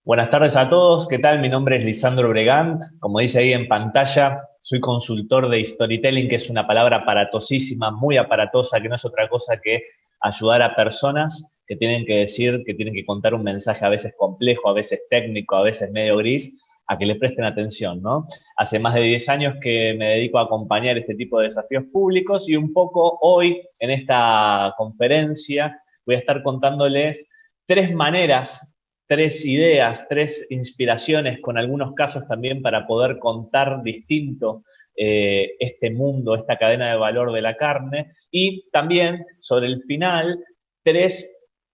Buenas tardes a todos, ¿qué tal? Mi nombre es Lisandro Bregant, como dice ahí en pantalla, soy consultor de storytelling, que es una palabra aparatosísima, muy aparatosa, que no es otra cosa que ayudar a personas que tienen que decir, que tienen que contar un mensaje a veces complejo, a veces técnico, a veces medio gris, a que le presten atención, ¿no? Hace más de 10 años que me dedico a acompañar este tipo de desafíos públicos y un poco hoy en esta conferencia voy a estar contándoles tres maneras, tres ideas, tres inspiraciones, con algunos casos también para poder contar distinto este mundo, esta cadena de valor de la carne, y también sobre el final, tres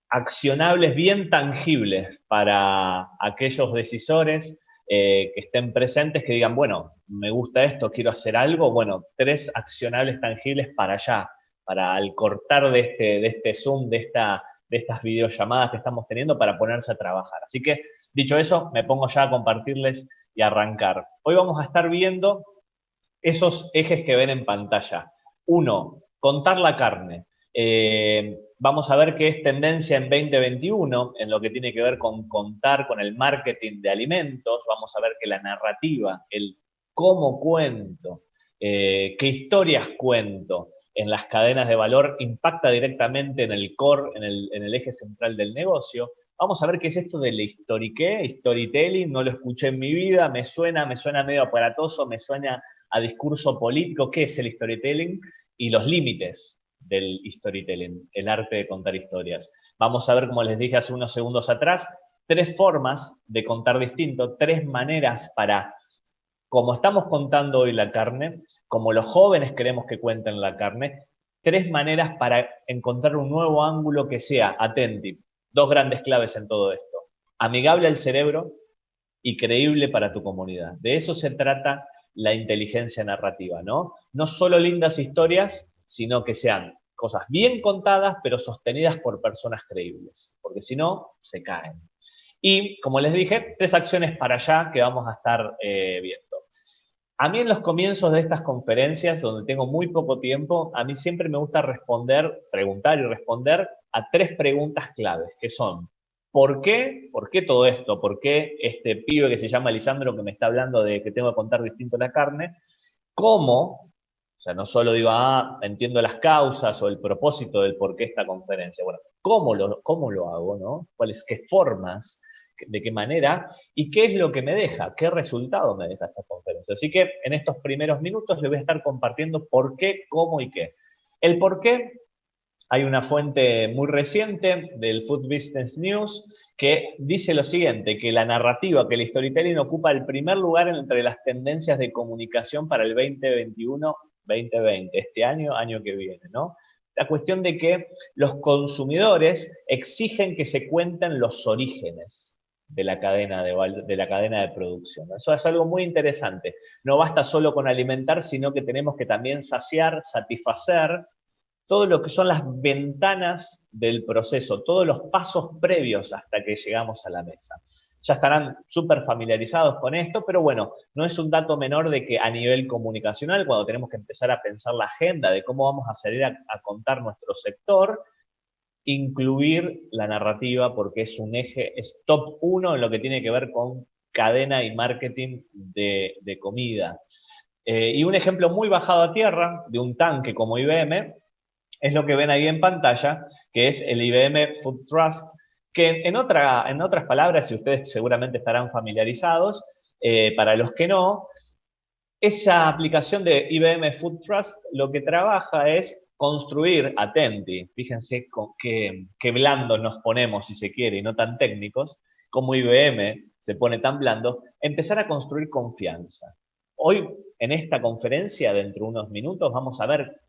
accionables bien tangibles para aquellos decisores que estén presentes, que digan, bueno, me gusta esto, quiero hacer algo, bueno, tres accionables tangibles para allá, para al cortar de este Zoom, de estas videollamadas que estamos teniendo para ponerse a trabajar. Así que, dicho eso, me pongo ya a compartirles y arrancar. Hoy vamos a estar viendo esos ejes que ven en pantalla. Uno, contar la carne. Vamos a ver qué es tendencia en 2021 en lo que tiene que ver con contar, con el marketing de alimentos. Vamos a ver que la narrativa, el cómo cuento, qué historias cuento en las cadenas de valor impacta directamente en el core, en el eje central del negocio. Vamos a ver qué es esto del historiqué, storytelling, no lo escuché en mi vida, me suena medio aparatoso, me suena a discurso político, qué es el storytelling y los límites del storytelling, el arte de contar historias. Vamos a ver, como les dije hace unos segundos atrás, tres formas de contar distinto, tres maneras para, como estamos contando hoy la carne, como los jóvenes queremos que cuenten la carne, tres maneras para encontrar un nuevo ángulo que sea atentivo. Dos grandes claves en todo esto. Amigable al cerebro y creíble para tu comunidad. De eso se trata la inteligencia narrativa, ¿no? No solo lindas historias, sino que sean cosas bien contadas, pero sostenidas por personas creíbles, porque si no, se caen. Y, como les dije, tres acciones para allá que vamos a estar viendo. A mí en los comienzos de estas conferencias, donde tengo muy poco tiempo, a mí siempre me gusta responder, preguntar y responder a tres preguntas claves, que son, ¿por qué? ¿Por qué todo esto? ¿Por qué este pibe que se llama Lisandro que me está hablando de que tengo que contar distinto la carne? ¿Cómo? O sea, no solo digo, entiendo las causas o el propósito del por qué esta conferencia. Bueno, ¿cómo lo hago, no? ¿Qué formas? ¿De qué manera? ¿Y qué es lo que me deja? ¿Qué resultado me deja esta conferencia? Así que en estos primeros minutos les voy a estar compartiendo por qué, cómo y qué. El por qué, hay una fuente muy reciente del Food Business News que dice lo siguiente, que la narrativa, que el storytelling ocupa el primer lugar entre las tendencias de comunicación para el 2021-2020, este año que viene, ¿no? La cuestión de que los consumidores exigen que se cuenten los orígenes de la cadena de producción. Eso es algo muy interesante. No basta solo con alimentar, sino que tenemos que también saciar, satisfacer todo lo que son las ventanas del proceso, todos los pasos previos hasta que llegamos a la mesa. Ya estarán súper familiarizados con esto, pero bueno, no es un dato menor de que a nivel comunicacional, cuando tenemos que empezar a pensar la agenda de cómo vamos a salir a contar nuestro sector, incluir la narrativa porque es un eje, es top 1 en lo que tiene que ver con cadena y marketing de comida. Y un ejemplo muy bajado a tierra de un tanque como IBM es lo que ven ahí en pantalla, que es el IBM Food Trust, que en otras palabras, si ustedes seguramente estarán familiarizados, para los que no, esa aplicación de IBM Food Trust lo que trabaja es construir, atenti, fíjense con qué blando nos ponemos si se quiere y no tan técnicos, como IBM se pone tan blando, empezar a construir confianza. Hoy en esta conferencia, dentro de unos minutos, vamos a ver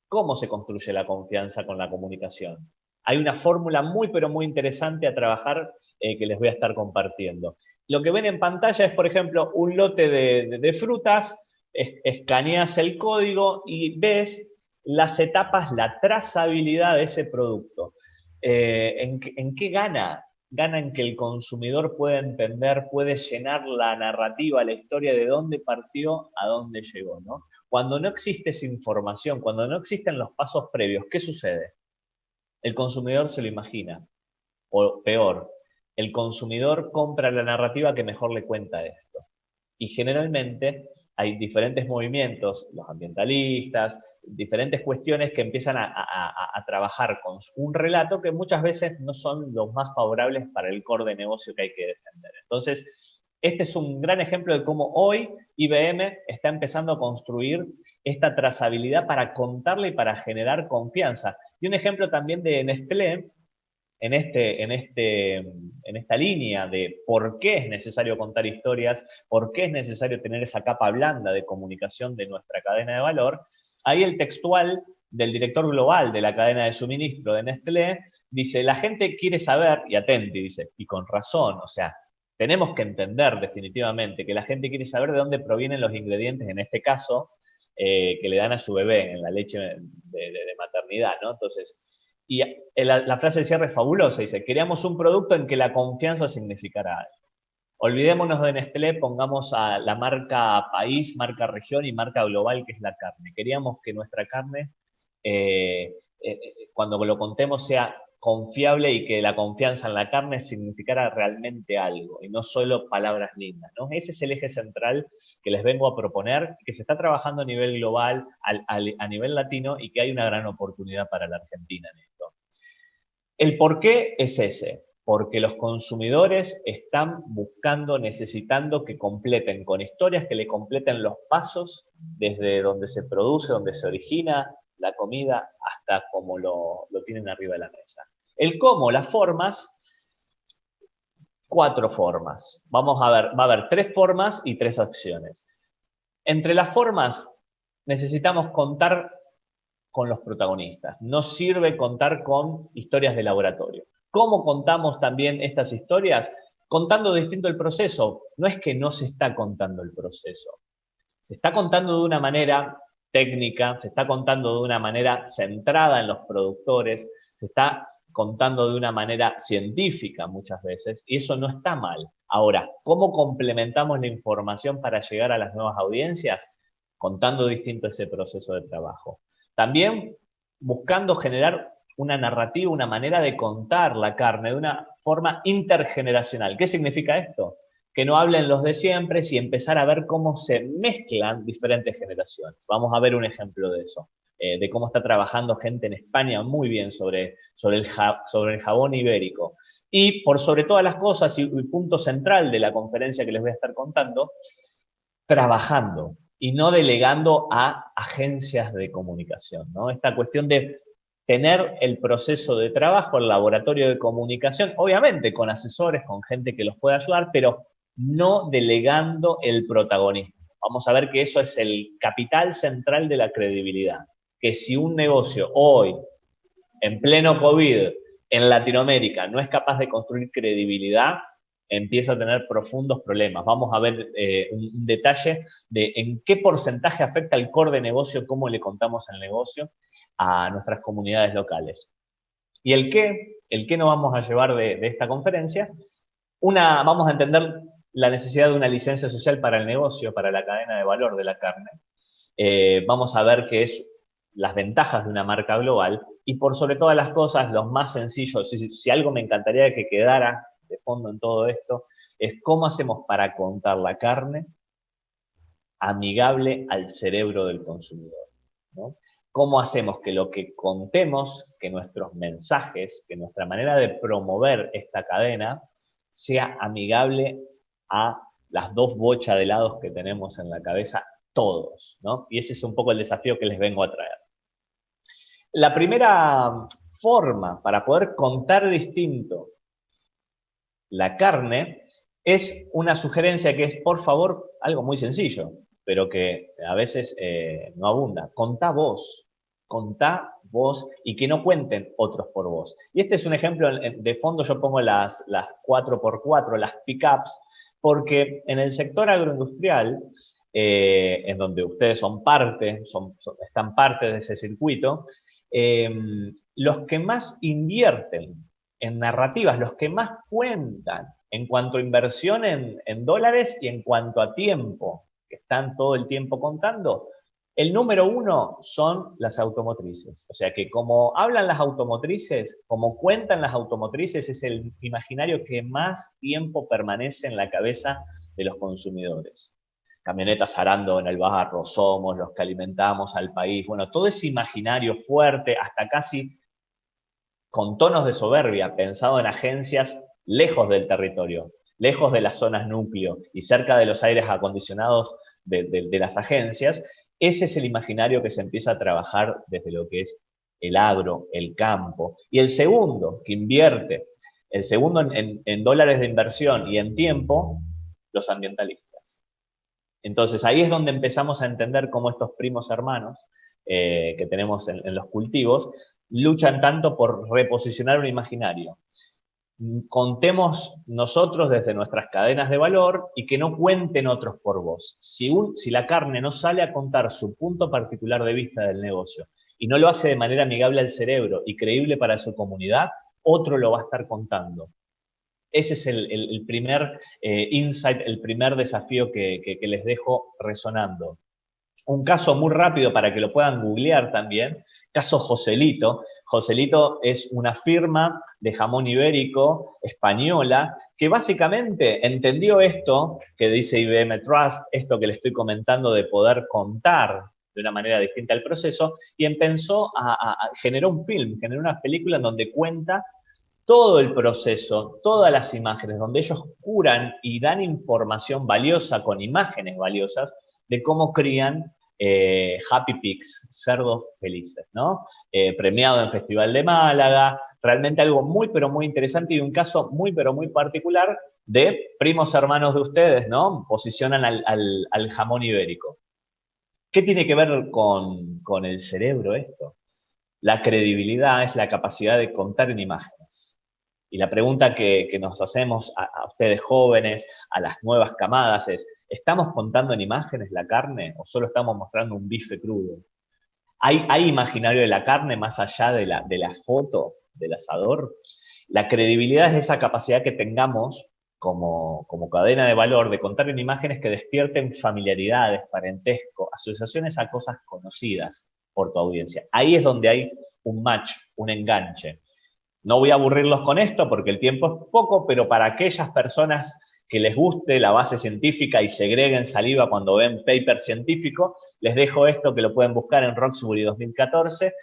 cómo se construye la confianza con la comunicación. Hay una fórmula muy, pero muy interesante a trabajar que les voy a estar compartiendo. Lo que ven en pantalla es, por ejemplo, un lote de frutas, escaneas el código y ves las etapas, la trazabilidad de ese producto. ¿En qué gana? Gana en que el consumidor puede entender, puede llenar la narrativa, la historia de dónde partió a dónde llegó, ¿no? Cuando no existe esa información, cuando no existen los pasos previos, ¿qué sucede? El consumidor se lo imagina, o peor, el consumidor compra la narrativa que mejor le cuenta esto. Y generalmente hay diferentes movimientos, los ambientalistas, diferentes cuestiones que empiezan a trabajar con un relato que muchas veces no son los más favorables para el core de negocio que hay que defender. Entonces, este es un gran ejemplo de cómo hoy IBM está empezando a construir esta trazabilidad para contarle y para generar confianza. Y un ejemplo también de Nestlé, en esta línea de por qué es necesario contar historias, por qué es necesario tener esa capa blanda de comunicación de nuestra cadena de valor, ahí el textual del director global de la cadena de suministro de Nestlé dice, la gente quiere saber, y atenti, dice, y con razón, o sea, tenemos que entender definitivamente que la gente quiere saber de dónde provienen los ingredientes, en este caso, que le dan a su bebé en la leche de maternidad, ¿no? Entonces, y la frase de cierre es fabulosa, dice, queríamos un producto en que la confianza significara algo. Olvidémonos de Nestlé, pongamos a la marca país, marca región y marca global, que es la carne. Queríamos que nuestra carne, cuando lo contemos, sea confiable y que la confianza en la carne significara realmente algo y no solo palabras lindas, ¿no? Ese es el eje central que les vengo a proponer, que se está trabajando a nivel global, a nivel latino y que hay una gran oportunidad para la Argentina en esto. El por qué es ese, porque los consumidores están buscando, necesitando que completen con historias, que le completen los pasos desde donde se produce, donde se origina la comida, hasta cómo lo tienen arriba de la mesa. El cómo, las formas, 4 formas. Vamos a ver, va a haber 3 formas y 3 acciones. Entre las formas, necesitamos contar con los protagonistas. No sirve contar con historias de laboratorio. ¿Cómo contamos también estas historias? Contando distinto el proceso. No es que no se está contando el proceso. Se está contando de una manera técnica, se está contando de una manera centrada en los productores, se está contando de una manera científica muchas veces, y eso no está mal. Ahora, ¿cómo complementamos la información para llegar a las nuevas audiencias? Contando distinto ese proceso de trabajo. También buscando generar una narrativa, una manera de contar la carne de una forma intergeneracional. ¿Qué significa esto? Que no hablen los de siempre y empezar a ver cómo se mezclan diferentes generaciones. Vamos a ver un ejemplo de eso, de cómo está trabajando gente en España muy bien sobre el jabón ibérico. Y por sobre todas las cosas, y el punto central de la conferencia que les voy a estar contando, trabajando y no delegando a agencias de comunicación, ¿no? Esta cuestión de tener el proceso de trabajo, el laboratorio de comunicación, obviamente con asesores, con gente que los pueda ayudar, pero no delegando el protagonismo. Vamos a ver que eso es el capital central de la credibilidad. Que si un negocio hoy, en pleno COVID, en Latinoamérica, no es capaz de construir credibilidad, empieza a tener profundos problemas. Vamos a ver un detalle de en qué porcentaje afecta el core de negocio, cómo le contamos el negocio a nuestras comunidades locales. Y el qué nos vamos a llevar de esta conferencia, vamos a entender la necesidad de una licencia social para el negocio, para la cadena de valor de la carne. Vamos a ver qué es las ventajas de una marca global y por sobre todas las cosas, los más sencillos, si algo me encantaría que quedara de fondo en todo esto, es cómo hacemos para contar la carne amigable al cerebro del consumidor, ¿no? ¿Cómo hacemos que lo que contemos, que nuestros mensajes, que nuestra manera de promover esta cadena sea amigable a las 2 bochas de helados que tenemos en la cabeza todos, ¿no? Y ese es un poco el desafío que les vengo a traer. La primera forma para poder contar distinto la carne es una sugerencia que es, por favor, algo muy sencillo, pero que a veces no abunda. Contá vos y que no cuenten otros por vos. Y este es un ejemplo, de fondo yo pongo las 4x4, las pickups, porque en el sector agroindustrial, en donde ustedes son parte, están parte de ese circuito, los que más invierten en narrativas, los que más cuentan en cuanto a inversión en dólares y en cuanto a tiempo, que están todo el tiempo contando, El número uno son las automotrices. O sea que como hablan las automotrices, como cuentan las automotrices, es el imaginario que más tiempo permanece en la cabeza de los consumidores. Camionetas arando en el barro, somos los que alimentamos al país. Bueno, todo ese imaginario fuerte, hasta casi con tonos de soberbia, pensado en agencias lejos del territorio, lejos de las zonas núcleo y cerca de los aires acondicionados de las agencias. Ese es el imaginario que se empieza a trabajar desde lo que es el agro, el campo. Y el segundo, que invierte, el segundo en dólares de inversión y en tiempo, los ambientalistas. Entonces ahí es donde empezamos a entender cómo estos primos hermanos que tenemos en los cultivos luchan tanto por reposicionar un imaginario. Contemos nosotros desde nuestras cadenas de valor y que no cuenten otros por vos. Si la carne no sale a contar su punto particular de vista del negocio y no lo hace de manera amigable al cerebro y creíble para su comunidad, otro lo va a estar contando. Ese es el primer insight, el primer desafío que les dejo resonando. Un caso muy rápido para que lo puedan googlear también, caso Joselito. Joselito es una firma de jamón ibérico española que básicamente entendió esto que dice IBM Trust, esto que le estoy comentando de poder contar de una manera distinta el proceso, y empezó generó un film, generó una película en donde cuenta todo el proceso, todas las imágenes, donde ellos curan y dan información valiosa con imágenes valiosas de cómo crían Happy Pigs, cerdos felices, ¿no? Premiado en Festival de Málaga, realmente algo muy, pero muy interesante y un caso muy, pero muy particular de primos hermanos de ustedes, ¿no? Posicionan al jamón ibérico. ¿Qué tiene que ver con el cerebro esto? La credibilidad es la capacidad de contar en imágenes. Y la pregunta que nos hacemos a ustedes jóvenes, a las nuevas camadas es, ¿estamos contando en imágenes la carne o solo estamos mostrando un bife crudo? ¿Hay imaginario de la carne más allá de la foto, del asador? La credibilidad es esa capacidad que tengamos como cadena de valor de contar en imágenes que despierten familiaridades, parentesco, asociaciones a cosas conocidas por tu audiencia. Ahí es donde hay un match, un enganche. No voy a aburrirlos con esto porque el tiempo es poco, pero para aquellas personas que les guste la base científica y segreguen saliva cuando ven paper científico, les dejo esto que lo pueden buscar en Roxbury 2014.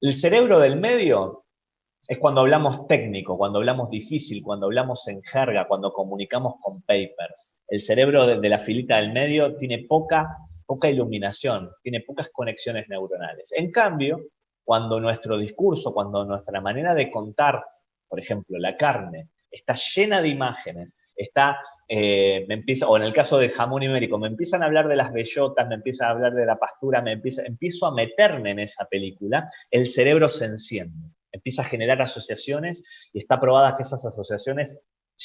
El cerebro del medio es cuando hablamos técnico, cuando hablamos difícil, cuando hablamos en jerga, cuando comunicamos con papers. El cerebro de la filita del medio tiene poca iluminación, tiene pocas conexiones neuronales. En cambio, cuando nuestro discurso, cuando nuestra manera de contar, por ejemplo, la carne, está llena de imágenes, o en el caso del jamón ibérico, me empiezan a hablar de las bellotas, me empiezan a hablar de la pastura, empiezo a meterme en esa película, el cerebro se enciende, empieza a generar asociaciones y está probada que esas asociaciones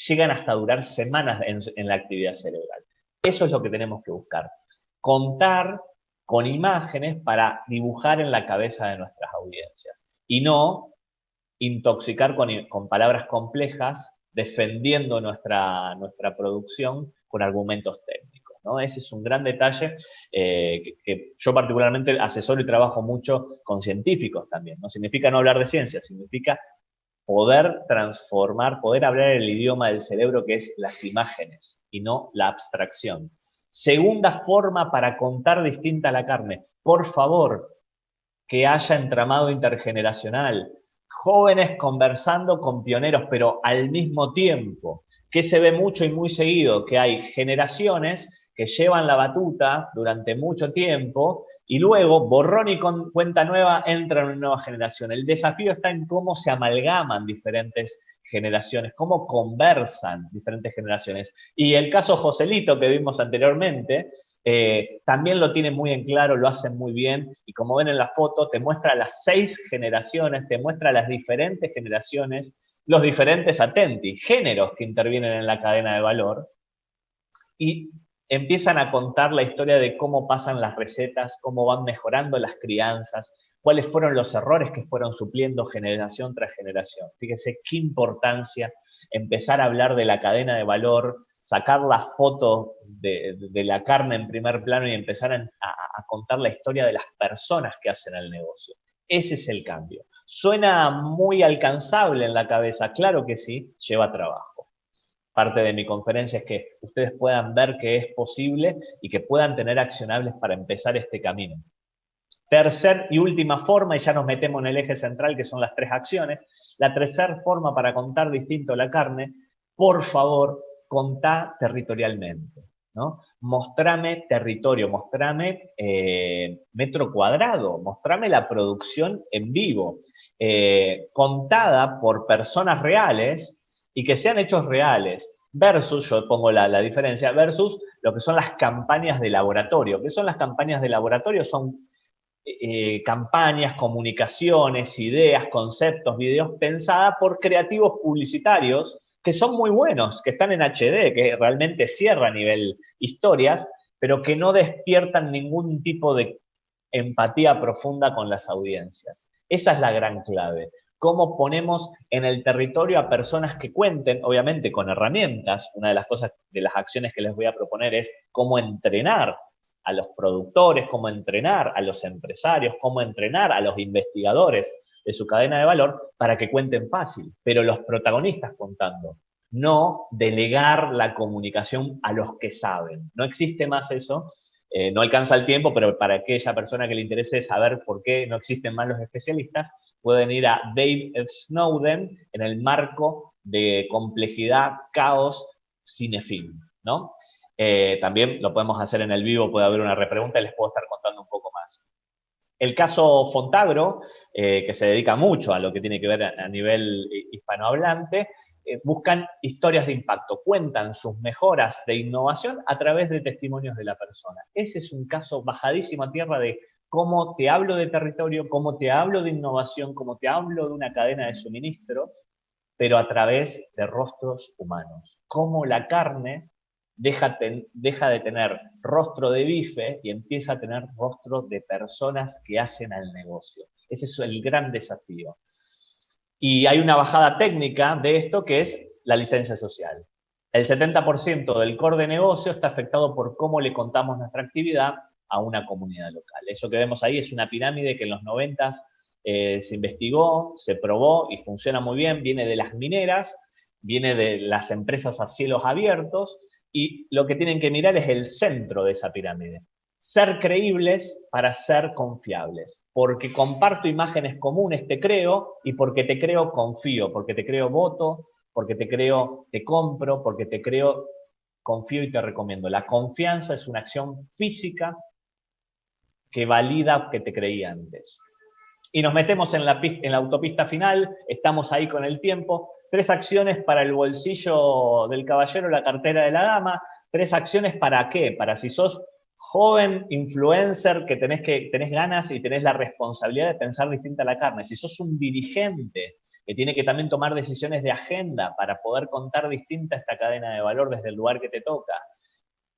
llegan hasta durar semanas en la actividad cerebral. Eso es lo que tenemos que buscar. Contar con imágenes para dibujar en la cabeza de nuestras audiencias y no intoxicar con palabras complejas defendiendo nuestra producción con argumentos técnicos, ¿no? Ese es un gran detalle que yo particularmente asesoro y trabajo mucho con científicos también. No significa no hablar de ciencia, significa poder transformar, poder hablar el idioma del cerebro que es las imágenes y no la abstracción. Segunda forma para contar distinta la carne. Por favor, que haya entramado intergeneracional. Jóvenes conversando con pioneros, pero al mismo tiempo, que se ve mucho y muy seguido, que hay generaciones que llevan la batuta durante mucho tiempo y luego, borrón y cuenta nueva, entra una nueva generación. El desafío está en cómo se amalgaman diferentes generaciones, cómo conversan diferentes generaciones. Y el caso Joselito que vimos anteriormente, también lo tienen muy en claro, lo hacen muy bien, y como ven en la foto, te muestra las 6 generaciones, te muestra las diferentes generaciones, los diferentes atenti, géneros que intervienen en la cadena de valor, y empiezan a contar la historia de cómo pasan las recetas, cómo van mejorando las crianzas, cuáles fueron los errores que fueron supliendo generación tras generación. Fíjese qué importancia empezar a hablar de la cadena de valor sacar la foto de la carne en primer plano y empezar a contar la historia de las personas que hacen el negocio. Ese es el cambio. ¿Suena muy alcanzable en la cabeza? Claro que sí, lleva trabajo. Parte de mi conferencia es que ustedes puedan ver que es posible y que puedan tener accionables para empezar este camino. Tercer y última forma, y ya nos metemos en el eje central, que son las 3 acciones. La tercera forma para contar distinto la carne, por favor, contá territorialmente, ¿no? Mostrame territorio, mostrame metro cuadrado, mostrame la producción en vivo, contada por personas reales y que sean hechos reales. Versus, yo pongo la diferencia, versus lo que son las campañas de laboratorio. ¿Qué son las campañas de laboratorio? Son campañas, comunicaciones, ideas, conceptos, videos pensadas por creativos publicitarios que son muy buenos, que están en HD, que realmente cierran a nivel historias, pero que no despiertan ningún tipo de empatía profunda con las audiencias. Esa es la gran clave. Cómo ponemos en el territorio a personas que cuenten, obviamente con herramientas. Una de las cosas, de las acciones que les voy a proponer es cómo entrenar a los productores, cómo entrenar a los empresarios, cómo entrenar a los investigadores de su cadena de valor para que cuenten fácil, pero los protagonistas contando. No delegar la comunicación a los que saben. No existe más eso. No alcanza el tiempo, pero para aquella persona que le interese saber por qué no existen más los especialistas, pueden ir a Dave Snowden en el marco de complejidad, caos, cinefilm, ¿no? También lo podemos hacer en el vivo, puede haber una repregunta y les puedo estar contando un poco más. El caso Fontagro, que se dedica mucho a lo que tiene que ver a nivel hispanohablante, buscan historias de impacto, cuentan sus mejoras de innovación a través de testimonios de la persona. Ese es un caso bajadísimo a tierra de cómo te hablo de territorio, cómo te hablo de innovación, cómo te hablo de una cadena de suministros, pero a través de rostros humanos. Cómo la carne deja de tener rostro de bife y empieza a tener rostro de personas que hacen el negocio. Ese es el gran desafío. Y hay una bajada técnica de esto que es la licencia social. El 70% del core de negocio está afectado por cómo le contamos nuestra actividad a una comunidad local. Eso que vemos ahí es una pirámide que en los 90 se investigó, se probó y funciona muy bien. Viene de las mineras, viene de las empresas a cielos abiertos, y lo que tienen que mirar es el centro de esa pirámide. Ser creíbles para ser confiables. Porque comparto imágenes comunes, te creo, y porque te creo, confío. Porque te creo, voto. Porque te creo, te compro. Porque te creo, confío y te recomiendo. La confianza es una acción física que valida que te creí antes. Y nos metemos en la autopista final, estamos ahí con el tiempo. 3 acciones para el bolsillo del caballero, la cartera de la dama. 3 acciones para qué, para si sos joven influencer que tenés ganas y tenés la responsabilidad de pensar distinta a la carne. Si sos un dirigente que tiene que también tomar decisiones de agenda para poder contar distinta esta cadena de valor desde el lugar que te toca.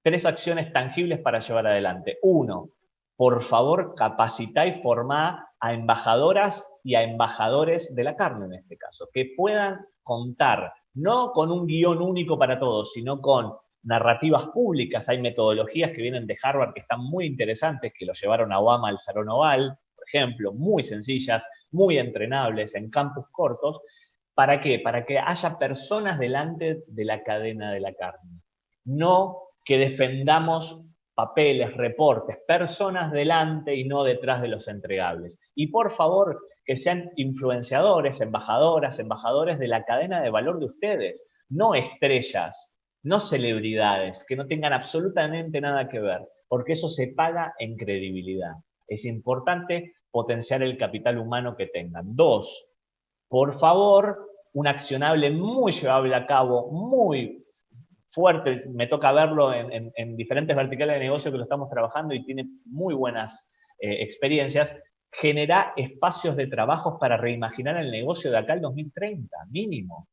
3 acciones tangibles para llevar adelante. 1, por favor, capacitá y formá a embajadoras y a embajadores de la carne en este caso, que puedan contar, no con un guión único para todos, sino con narrativas públicas. Hay metodologías que vienen de Harvard que están muy interesantes, que lo llevaron a Obama al Salón Oval, por ejemplo, muy sencillas, muy entrenables, en campus cortos. ¿Para qué? Para que haya personas delante de la cadena de la carne. No que defendamos papeles, reportes, personas delante y no detrás de los entregables. Y por favor, que sean influenciadores, embajadoras, embajadores de la cadena de valor de ustedes, no estrellas, no celebridades, que no tengan absolutamente nada que ver, porque eso se paga en credibilidad. Es importante potenciar el capital humano que tengan. 2, por favor, un accionable muy llevable a cabo, muy fuerte, me toca verlo en diferentes verticales de negocio que lo estamos trabajando y tiene muy buenas experiencias, generar espacios de trabajo para reimaginar el negocio de acá al 2030, mínimo.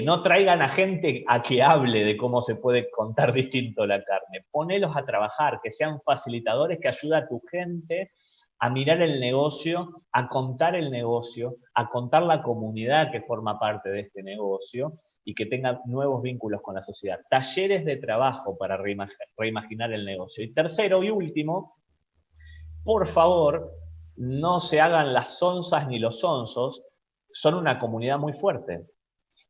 No traigan a gente a que hable de cómo se puede contar distinto la carne. Ponelos a trabajar, que sean facilitadores, que ayuden a tu gente a mirar el negocio, a contar el negocio, a contar la comunidad que forma parte de este negocio y que tenga nuevos vínculos con la sociedad. Talleres de trabajo para reimaginar el negocio. Y tercero y último, por favor, no se hagan las sonzas ni los sonzos, son una comunidad muy fuerte.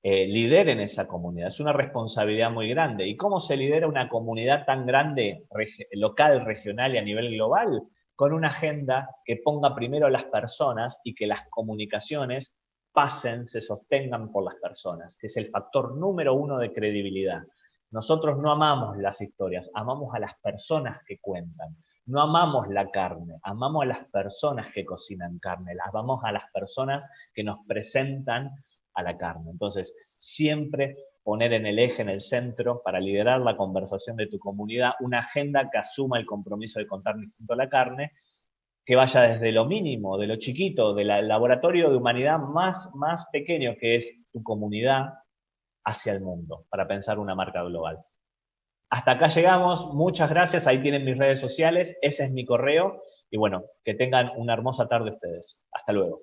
Lideren esa comunidad, es una responsabilidad muy grande. ¿Y cómo se lidera una comunidad tan grande, local, regional y a nivel global? Con una agenda que ponga primero a las personas y que las comunicaciones pasen, se sostengan por las personas, que es el factor número uno de credibilidad. Nosotros no amamos las historias, amamos a las personas que cuentan. No amamos la carne, amamos a las personas que cocinan carne, amamos a las personas que nos presentan a la carne. Entonces, siempre poner en el eje, en el centro, para liderar la conversación de tu comunidad, una agenda que asuma el compromiso de contar distinto a la carne, que vaya desde lo mínimo, de lo chiquito, del laboratorio de humanidad más pequeño que es tu comunidad, hacia el mundo, para pensar una marca global. Hasta acá llegamos, muchas gracias, ahí tienen mis redes sociales, ese es mi correo, y bueno, que tengan una hermosa tarde ustedes. Hasta luego.